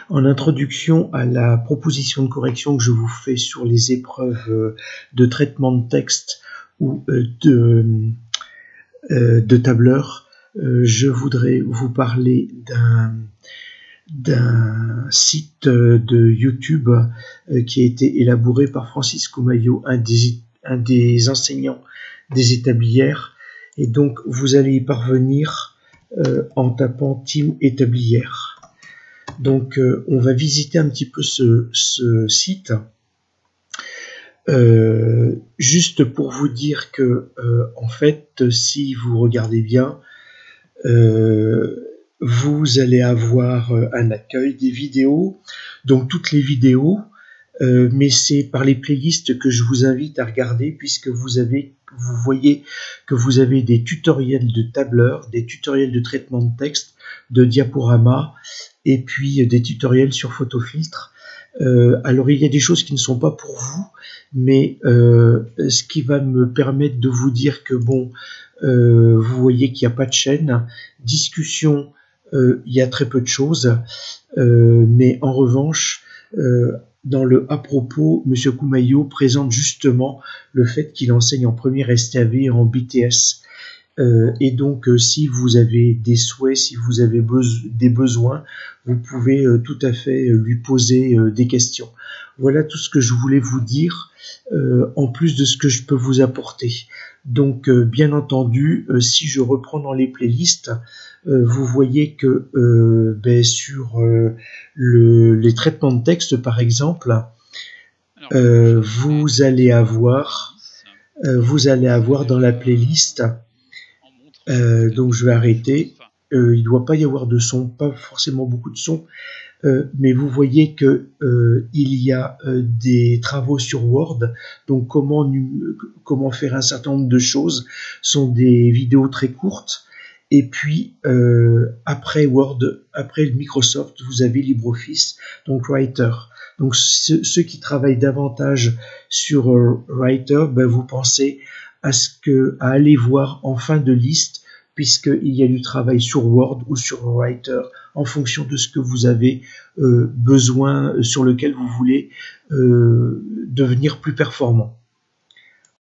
En introduction à la proposition de correction que je vous fais sur les épreuves de traitement de texte ou de tableur, je voudrais vous parler d'un site de YouTube qui a été élaboré par Francis Coumaillot, un des enseignants des établières, et donc vous allez y parvenir en tapant Team Établière. Donc on va visiter un petit peu ce site, juste pour vous dire que en fait, si vous regardez bien, vous allez avoir un accueil des vidéos, donc toutes les vidéos, mais c'est par les playlists que je vous invite à regarder, puisque vous voyez que vous avez des tutoriels de tableur, des tutoriels de traitement de texte, de diaporama, et puis des tutoriels sur photofiltre. Alors il y a des choses qui ne sont pas pour vous, mais ce qui va me permettre de vous dire que bon, vous voyez qu'il n'y a pas de chaîne, discussion, il y a très peu de choses, mais en revanche, dans le à propos, M. Coumaillot présente justement le fait qu'il enseigne en première STAV et en BTS. Et donc, si vous avez des souhaits, si vous avez des besoins, vous pouvez tout à fait lui poser des questions. Voilà tout ce que je voulais vous dire, en plus de ce que je peux vous apporter. Donc, bien entendu, si je reprends dans les playlists, vous voyez que sur les traitements de texte, par exemple, vous allez avoir dans la playlist, donc je vais arrêter, il ne doit pas y avoir de son, pas forcément beaucoup de son, mais vous voyez que il y a des travaux sur Word, donc comment faire un certain nombre de choses, sont des vidéos très courtes. Et puis après Word, après Microsoft, vous avez LibreOffice, donc Writer. Donc ceux qui travaillent davantage sur Writer, vous pensez à aller voir en fin de liste, puisqu'il y a du travail sur Word ou sur Writer, en fonction de ce que vous avez besoin, sur lequel vous voulez devenir plus performant.